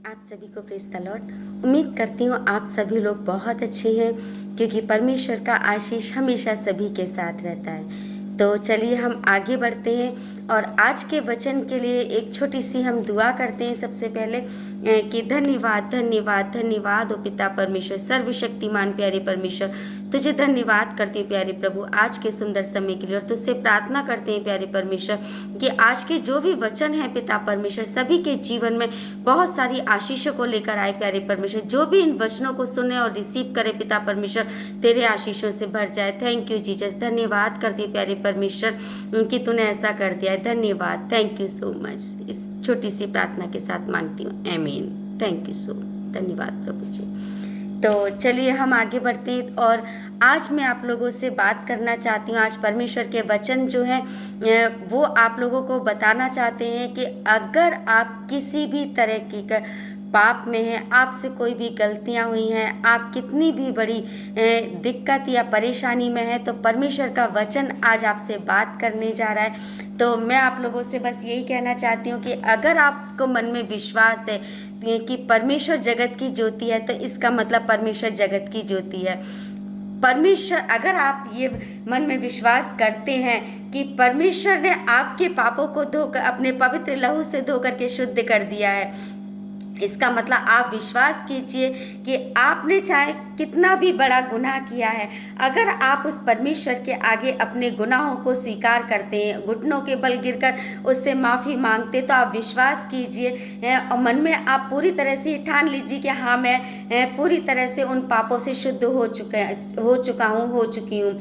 आप सभी को प्रेज़ द लॉर्ड। उम्मीद करती हूँ आप सभी लोग बहुत अच्छे हैं, क्योंकि परमेश्वर का आशीष हमेशा सभी के साथ रहता है। तो चलिए हम आगे बढ़ते हैं और आज के वचन के लिए एक छोटी सी हम दुआ करते हैं। सबसे पहले कि धन्यवाद धन्यवाद धन्यवाद ओ पिता परमेश्वर, सर्वशक्तिमान प्यारे परमेश्वर, तुझे धन्यवाद करती हूँ प्यारे प्रभु आज के सुंदर समय के लिए। और तुझसे प्रार्थना करते हैं प्यारे परमेश्वर कि आज के जो भी वचन हैं पिता परमेश्वर, सभी के जीवन में बहुत सारी आशीषों को लेकर आए प्यारे परमेश्वर। जो भी इन वचनों को सुने और रिसीव करे पिता परमेश्वर, तेरे आशीषों से भर जाए। Thank you Jesus. धन्यवाद करती हूँ प्यारे परमेश्वर कि तूने ऐसा कर दिया है। धन्यवाद, थैंक यू सो मच। इस छोटी सी प्रार्थना के साथ मांगती हूँ, आमीन। थैंक यू सो, धन्यवाद प्रभु जी। तो चलिए हम आगे बढ़ते हैं और आज मैं आप लोगों से बात करना चाहती हूँ। आज परमेश्वर के वचन जो हैं वो आप लोगों को बताना चाहते हैं कि अगर आप किसी भी तरह की पाप में हैं, आपसे कोई भी गलतियाँ हुई हैं, आप कितनी भी बड़ी दिक्कत या परेशानी में हैं, तो परमेश्वर का वचन आज आपसे बात करने जा रहा है। तो मैं आप लोगों से बस यही कहना चाहती हूँ कि अगर आपको मन में विश्वास है कि परमेश्वर जगत की ज्योति है, तो इसका मतलब परमेश्वर जगत की ज्योति है। परमेश्वर, अगर आप ये मन में विश्वास करते हैं कि परमेश्वर ने आपके पापों को धोकर अपने पवित्र लहू से धोकर के शुद्ध कर दिया है, इसका मतलब आप विश्वास कीजिए कि आपने चाहे कितना भी बड़ा गुनाह किया है, अगर आप उस परमेश्वर के आगे अपने गुनाहों को स्वीकार करते हैं, घुटनों के बल गिरकर उससे माफ़ी मांगते, तो आप विश्वास कीजिए और मन में आप पूरी तरह से ठान लीजिए कि हाँ, मैं पूरी तरह से उन पापों से शुद्ध हो चुकी हूँ।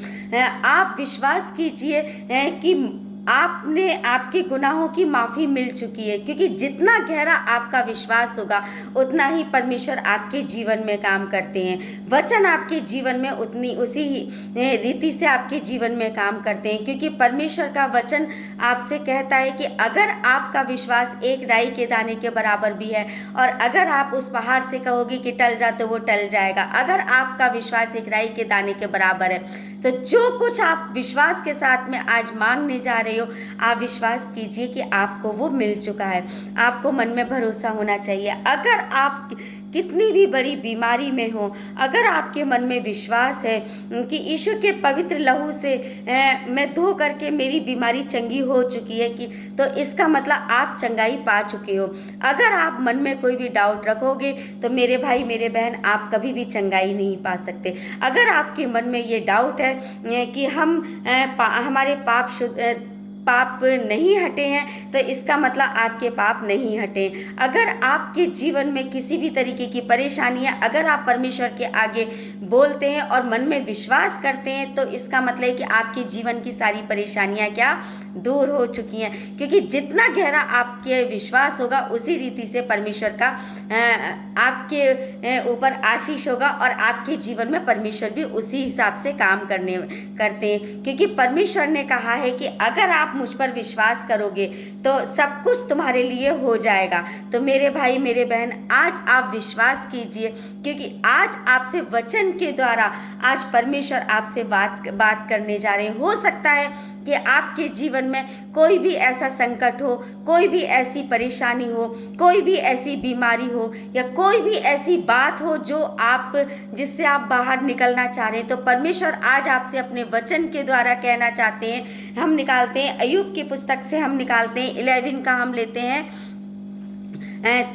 आप विश्वास कीजिए कि आपकी गुनाहों की माफ़ी मिल चुकी है, क्योंकि जितना गहरा आपका विश्वास होगा उतना ही परमेश्वर आपके जीवन में काम करते हैं। वचन आपके जीवन में उसी ही रीति से आपके जीवन में काम करते हैं, क्योंकि परमेश्वर का वचन आपसे कहता है कि अगर आपका विश्वास एक राई के दाने के बराबर भी है और अगर आप उस पहाड़ से कहोगे कि टल जा, तो वो टल जाएगा। अगर आपका विश्वास एक राई के दाने के बराबर है, तो जो कुछ आप विश्वास के साथ में आज मांगने जा रहे हो, आप विश्वास कीजिए कि आपको वो मिल चुका है। आपको मन में भरोसा होना चाहिए। अगर आप कितनी भी बड़ी बीमारी में हो, अगर आपके मन में विश्वास है कि ईश्वर के पवित्र लहू से मैं धो करके मेरी बीमारी चंगी हो चुकी है, कि तो इसका मतलब आप चंगाई पा चुके हो। अगर आप मन में कोई भी डाउट रखोगे, तो मेरे भाई मेरे बहन, आप कभी भी चंगाई नहीं पा सकते। अगर आपके मन में ये डाउट है कि हमारे पाप नहीं हटे हैं, तो इसका मतलब आपके पाप नहीं हटे। अगर आपके जीवन में किसी भी तरीके की परेशानी है, अगर आप परमेश्वर के आगे बोलते हैं और मन में विश्वास करते हैं, तो इसका मतलब है कि आपके जीवन की सारी परेशानियां क्या दूर हो चुकी हैं, क्योंकि जितना गहरा आपके विश्वास होगा उसी रीति से परमेश्वर का आपके ऊपर आशीष होगा और आपके जीवन में परमेश्वर भी उसी हिसाब से काम करते हैं। क्योंकि परमेश्वर ने कहा है कि अगर आप मुझ पर विश्वास करोगे तो सब कुछ तुम्हारे लिए हो जाएगा। तो मेरे भाई मेरे बहन, आज आप विश्वास कीजिए, क्योंकि आज आपसे वचन के द्वारा आज परमेश्वर आपसे बात करने जा रहे हैं। हो सकता है कि आपके जीवन में कोई भी ऐसा संकट हो, कोई भी ऐसी परेशानी हो, कोई भी ऐसी बीमारी हो, या कोई भी ऐसी बात हो जिससे आप बाहर निकलना चाह रहे हैं, तो परमेश्वर आज आपसे अपने वचन के द्वारा कहना चाहते हैं। हम निकालते हैं अय्यूब की पुस्तक से, हम निकालते हैं 11 का, हम लेते हैं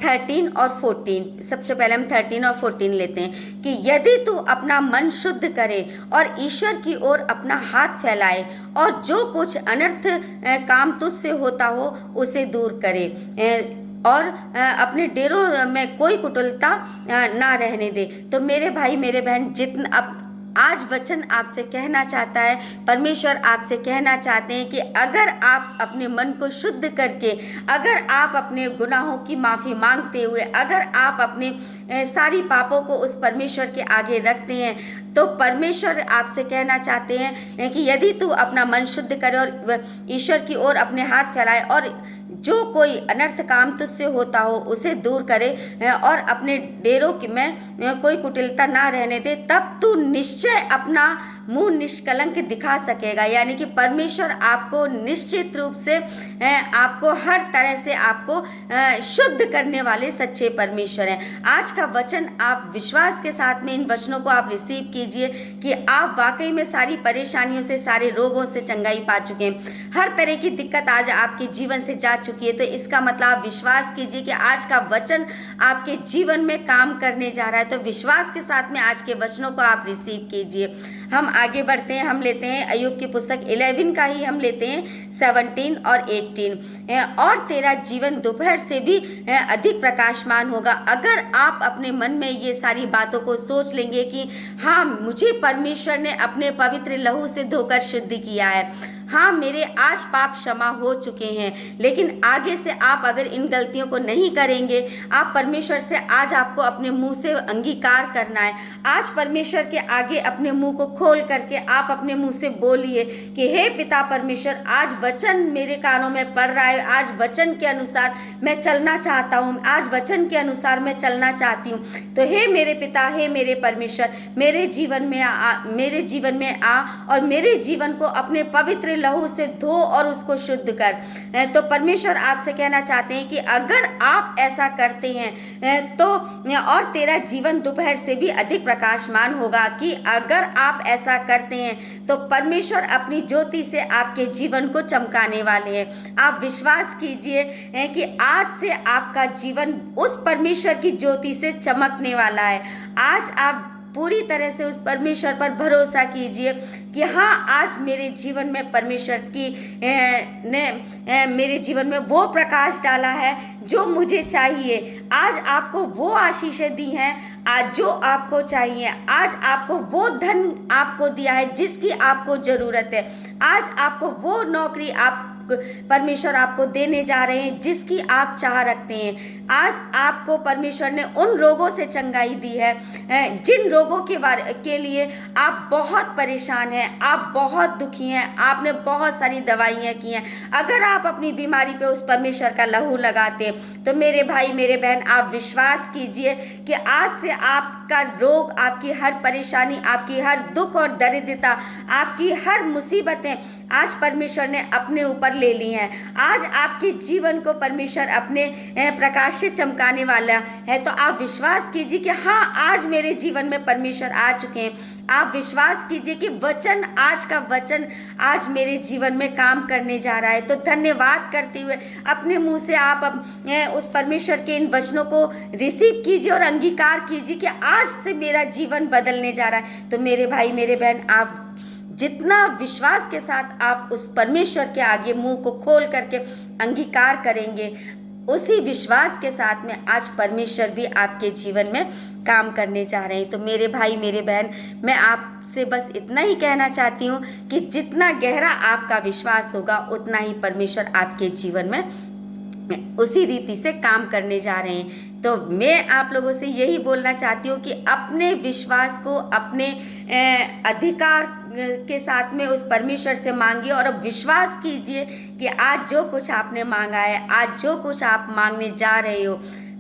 13 और 14। सबसे पहले हम 13 और 14 लेते हैं कि यदि तू अपना मन शुद्ध करे और ईश्वर की ओर अपना हाथ फैलाए और जो कुछ अनर्थ काम तुझसे होता हो उसे दूर करे और अपने डेरों में कोई कुटिलता ना रहने दे। तो मेरे भाई मेरे बहन, आज वचन आपसे कहना चाहता है, परमेश्वर आपसे कहना चाहते हैं कि अगर आप अपने मन को शुद्ध करके, अगर आप अपने गुनाहों की माफ़ी मांगते हुए, अगर आप अपने सारी पापों को उस परमेश्वर के आगे रखते हैं, तो परमेश्वर आपसे कहना चाहते हैं कि यदि तू अपना मन शुद्ध करे और ईश्वर की ओर अपने हाथ फैलाए और जो कोई अनर्थ काम तुझसे होता हो उसे दूर करे और अपने डेरों में कोई कुटिलता ना रहने दे, तब तू निश्चय अपना मुंह निष्कलंक दिखा सकेगा। यानी कि परमेश्वर आपको निश्चित रूप से आपको हर तरह से आपको शुद्ध करने वाले सच्चे परमेश्वर हैं। आज का वचन आप विश्वास के साथ में इन वचनों को आप रिसीव कीजिए कि आप वाकई में सारी परेशानियों से, सारे रोगों से चंगाई पा चुके हैं। हर तरह की दिक्कत आज आपके जीवन से जा चुकी है। तो इसका मतलब आप विश्वास कीजिए कि आज का वचन आपके जीवन में काम करने जा रहा है। तो विश्वास के साथ में आज के वचनों को आप रिसीव कीजिए। हम आगे बढ़ते हैं, हम लेते हैं अय्यूब की पुस्तक 11 का ही हम लेते हैं 17 और 18। और तेरा जीवन दोपहर से भी अधिक प्रकाशमान होगा। अगर आप अपने मन में ये सारी बातों को सोच लेंगे कि हाँ, मुझे परमेश्वर ने अपने पवित्र लहू से धोकर शुद्ध किया है, हाँ, मेरे आज पाप क्षमा हो चुके हैं, लेकिन आगे से आप अगर इन गलतियों को नहीं करेंगे, आप परमेश्वर से आज आपको अपने मुंह से अंगीकार करना है। आज परमेश्वर के आगे अपने मुंह को खोल करके आप अपने मुंह से बोलिए कि हे पिता परमेश्वर, आज वचन मेरे कानों में पड़ रहा है, आज वचन के अनुसार मैं चलना चाहता हूँ, आज वचन के अनुसार मैं चलना चाहती हूँ। तो हे मेरे पिता, हे मेरे परमेश्वर, मेरे जीवन में आ और मेरे जीवन को अपने पवित्र लहू से धो और उसको शुद्ध कर। तो परमेश्वर आपसे कहना चाहते हैं कि अगर आप ऐसा करते हैं तो और तेरा जीवन दोपहर से भी अधिक प्रकाशमान होगा। कि अगर आप ऐसा करते हैं तो परमेश्वर अपनी ज्योति से आपके जीवन को चमकाने वाले हैं। आप विश्वास कीजिए कि आज से आपका जीवन उस परमेश्वर की ज्योति से चमकने वाला है। आज आप पूरी तरह से उस परमेश्वर पर भरोसा कीजिए कि हाँ, आज मेरे जीवन में परमेश्वर की ने मेरे जीवन में वो प्रकाश डाला है जो मुझे चाहिए। आज आपको वो आशीषें दी हैं आज जो आपको चाहिए। आज आपको वो धन आपको दिया है जिसकी आपको ज़रूरत है। आज आपको वो नौकरी परमेश्वर आपको देने जा रहे हैं जिसकी आप चाह रखते हैं। आज आपको परमेश्वर ने उन रोगों से चंगाई दी है जिन रोगों के लिए आप बहुत परेशान हैं, आप बहुत दुखी हैं, आपने बहुत सारी दवाइयाँ की हैं। अगर आप अपनी बीमारी पे उस परमेश्वर का लहू लगाते तो मेरे भाई, मेरे बहन, आप विश्वास कीजिए कि आज से आपका रोग, आपकी हर परेशानी, आपकी हर दुख और दरिद्रता, आपकी हर मुसीबतें आज परमेश्वर ने अपने ऊपर ले ली हैं। आज आपके जीवन को परमेश्वर अपने प्रकाश से चमकाने वाला है। तो आप विश्वास कीजिए कि हाँ, आज मेरे जीवन में परमेश्वर आ चुके हैं। आप विश्वास कीजिए कि वचन, आज का वचन आज मेरे जीवन में काम करने जा रहा है। तो धन्यवाद करते हुए अपने मुंह से आप उस परमेश्वर के इन वचनों को रिसीव कीजिए और अंगीकार कीजिए कि आज से मेरा जीवन बदलने जा रहा है। तो मेरे भाई, मेरे बहन, आप जितना विश्वास के साथ आप उस परमेश्वर के आगे मुंह को खोल करके अंगीकार करेंगे, उसी विश्वास के साथ में आज परमेश्वर भी आपके जीवन में काम करने जा रहे हैं। तो मेरे भाई, मेरे बहन, मैं आपसे बस इतना ही कहना चाहती हूँ कि जितना गहरा आपका विश्वास होगा उतना ही परमेश्वर आपके जीवन में उसी रीति से काम करने जा रहे हैं। तो मैं आप लोगों से यही बोलना चाहती हूँ कि अपने विश्वास को अपने अधिकार के साथ में उस परमेश्वर से मांगिए और अब विश्वास कीजिए कि आज जो कुछ आपने मांगा है, आज जो कुछ आप मांगने जा रहे हो,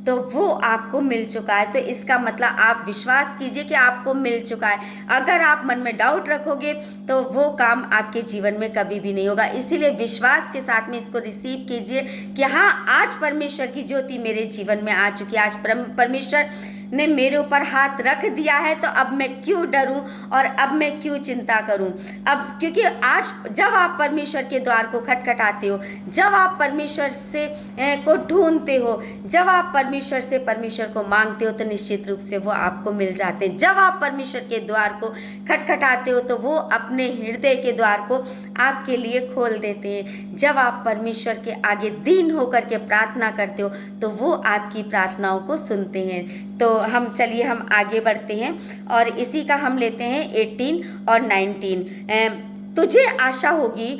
तो वो आपको मिल चुका है। तो इसका मतलब आप विश्वास कीजिए कि आपको मिल चुका है। अगर आप मन में डाउट रखोगे तो वो काम आपके जीवन में कभी भी नहीं होगा। इसीलिए विश्वास के साथ में इसको रिसीव कीजिए कि हाँ, आज परमेश्वर की ज्योति मेरे जीवन में आ चुकी है। आज परमेश्वर ने मेरे ऊपर हाथ रख दिया है, तो अब मैं क्यों डरूं और अब मैं क्यों चिंता करूं। अब क्योंकि आज जब आप परमेश्वर के द्वार को खटखटाते हो, जब आप परमेश्वर से को ढूंढते हो, जब आप परमेश्वर से परमेश्वर को मांगते हो, तो निश्चित रूप से वो आपको मिल जाते हैं। जब आप परमेश्वर के द्वार को खटखटाते हो तो वो अपने हृदय के द्वार को आपके लिए खोल देते हैं। जब आप परमेश्वर के आगे दीन होकर के प्रार्थना करते हो तो वो आपकी प्रार्थनाओं को सुनते हैं। तो हम आगे बढ़ते हैं और इसी का हम लेते हैं 18 और 19। तुझे आशा होगी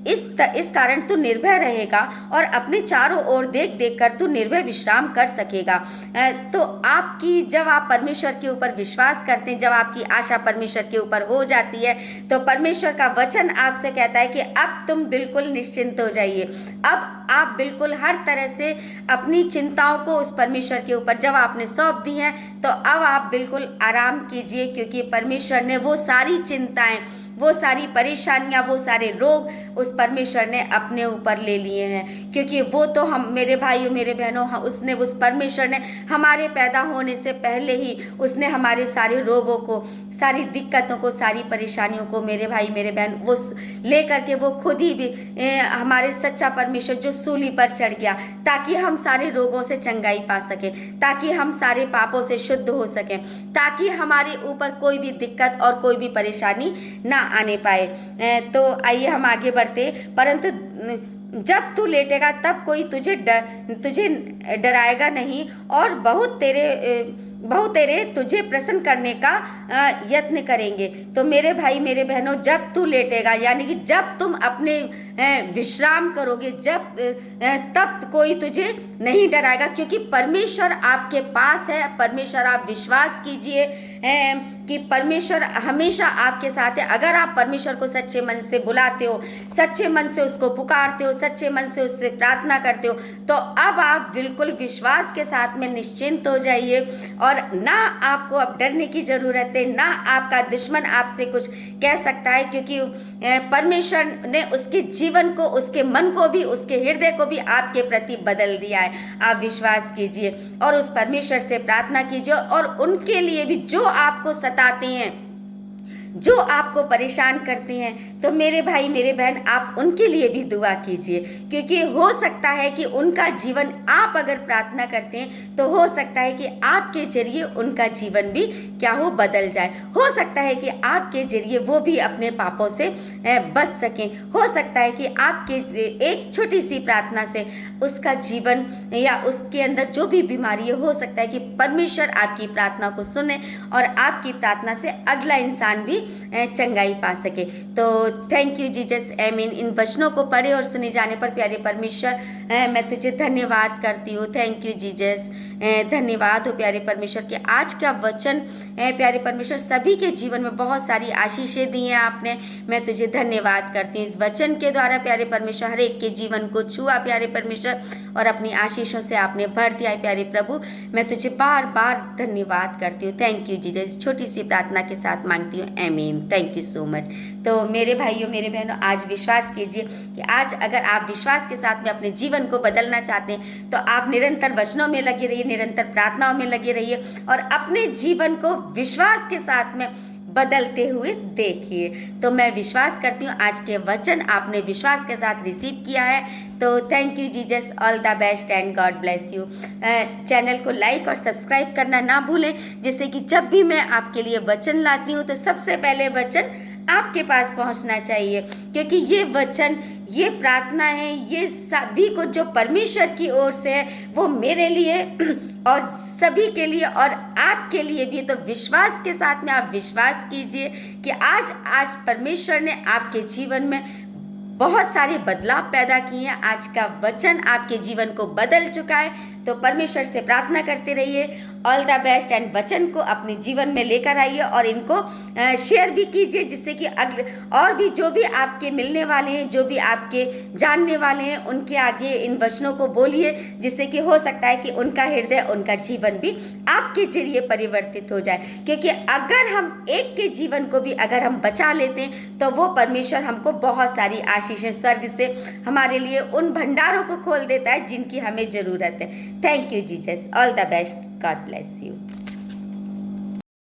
इस कारण तू निर्भय रहेगा और अपने चारों ओर देख देख कर तू निर्भय विश्राम कर सकेगा। तो आपकी जब आप परमेश्वर के ऊपर विश्वास करते हैं, जब आपकी आशा परमेश्वर के ऊपर हो जाती है, तो परमेश्वर का वचन आपसे कहता है कि अब तुम बिल्कुल निश्चिंत हो जाइए। अब आप बिल्कुल हर तरह से अपनी चिंताओं को उस परमेश्वर के ऊपर जब आपने सौंप दी हैं, तो अब आप बिल्कुल आराम कीजिए, क्योंकि परमेश्वर ने वो सारी चिंताएं, वो सारी परेशानियां, वो सारे रोग उस परमेश्वर ने अपने ऊपर ले लिए हैं। क्योंकि वो तो हम, मेरे भाइयों मेरे बहनों, उसने, उस परमेश्वर ने हमारे पैदा होने से पहले ही उसने हमारे सारे रोगों को, सारी दिक्कतों को, सारी परेशानियों को, मेरे भाई मेरे बहन, वो ले करके वो खुद ही भी हमारे सच्चा परमेश्वर जो सूली पर चढ़ गया, ताकि हम सारे रोगों से चंगाई पा सकें, ताकि हम सारे पापों से शुद्ध हो सकें, ताकि हमारे ऊपर कोई भी दिक्कत और कोई भी परेशानी ना आने पाए। तो आइए हम आगे बढ़ते। परंतु जब तू लेटेगा तब कोई तुझे डराएगा नहीं, और बहुत तेरे तुझे प्रसन्न करने का यत्न करेंगे। तो मेरे भाई मेरे बहनों, जब तू लेटेगा, यानी कि जब तुम अपने विश्राम करोगे, तब कोई तुझे नहीं डराएगा, क्योंकि परमेश्वर आपके पास है। परमेश्वर, आप विश्वास कीजिए कि परमेश्वर हमेशा आपके साथ है। अगर आप परमेश्वर को सच्चे मन से बुलाते हो, सच्चे मन से उसको पुकारते हो, सच्चे मन से उससे प्रार्थना करते हो, तो अब आप बिल्कुल विश्वास के साथ में निश्चिंत हो जाइए, और ना आपको अब डरने की जरूरत है, ना आपका दुश्मन आपसे कुछ कह सकता है, क्योंकि परमेश्वर ने उसके जीवन को, उसके मन को भी, उसके हृदय को भी आपके प्रति बदल दिया है। आप विश्वास कीजिए और उस परमेश्वर से प्रार्थना कीजिए, और उनके लिए भी जो आपको सताते हैं, जो आपको परेशान करते हैं, तो मेरे भाई मेरे बहन, आप उनके लिए भी दुआ कीजिए, क्योंकि हो सकता है कि उनका जीवन, आप अगर प्रार्थना करते हैं तो हो सकता है कि आपके जरिए उनका जीवन भी क्या हो, बदल जाए। हो सकता है कि आपके जरिए वो भी अपने पापों से बच सकें। हो सकता है कि आपके एक छोटी सी प्रार्थना से उसका जीवन या उसके अंदर जो भी बीमारी है, हो सकता है कि परमेश्वर आपकी प्रार्थना को सुने और आपकी प्रार्थना से अगला इंसान भी चंगाई पा सके। तो थैंक यू जीसस, आमीन। इन वचनों को पढ़े और सुने जाने पर प्यारे परमेश्वर, मैं तुझे धन्यवाद करती हूँ। थैंक यू जीसस, धन्यवाद हो प्यारे परमेश्वर के आज का वचन, प्यारे परमेश्वर सभी के जीवन में बहुत सारी आशीषें दी हैं आपने। मैं तुझे धन्यवाद करती हूँ इस वचन के द्वारा प्यारे परमेश्वर, हर एक के जीवन को छुआ प्यारे परमेश्वर, और अपनी आशीषों से आपने भर दिया है प्यारे प्रभु। मैं तुझे बार बार धन्यवाद करती हूँ। थैंक यू जीसस, छोटी सी प्रार्थना के साथ मांगती हूँ, आमीन। Thank you so much. तो मेरे भाइयों मेरे बहनों, आज विश्वास कीजिए कि आज अगर आप विश्वास के साथ में अपने जीवन को बदलना चाहते हैं, तो आप निरंतर वचनों में लगे रहिए, निरंतर प्रार्थनाओं में लगे रहिए, और अपने जीवन को विश्वास के साथ में बदलते हुए देखिए। तो मैं विश्वास करती हूँ आज के वचन आपने विश्वास के साथ रिसीव किया है। तो thank you Jesus, all the best and God bless you. Channel को लाइक और सब्सक्राइब करना ना भूलें, जिससे कि जब भी मैं आपके लिए वचन लाती हूँ तो सबसे पहले वचन आपके पास पहुंचना चाहिए, क्योंकि ये वचन, ये प्रार्थना है, ये सभी को जो परमेश्वर की ओर से है, वो मेरे लिए और सभी के लिए और आपके लिए भी। तो विश्वास के साथ में आप विश्वास कीजिए कि आज परमेश्वर ने आपके जीवन में बहुत सारे बदलाव पैदा किए हैं। आज का वचन आपके जीवन को बदल चुका है। तो परमेश्वर से प्रार्थना करते रहिए, ऑल द बेस्ट, एंड वचन को अपने जीवन में लेकर आइए और इनको शेयर भी कीजिए, जिससे कि और भी जो भी आपके मिलने वाले हैं, जो भी आपके जानने वाले हैं, उनके आगे इन वचनों को बोलिए, जिससे कि हो सकता है कि उनका हृदय, उनका जीवन भी आपके जरिए परिवर्तित हो जाए। क्योंकि अगर हम एक के जीवन को भी अगर हम बचा लेते हैं, तो वो परमेश्वर हमको बहुत सारी आशीषें स्वर्ग से हमारे लिए उन भंडारों को खोल देता है जिनकी हमें ज़रूरत है। Thank you Jesus, all the best, God bless you.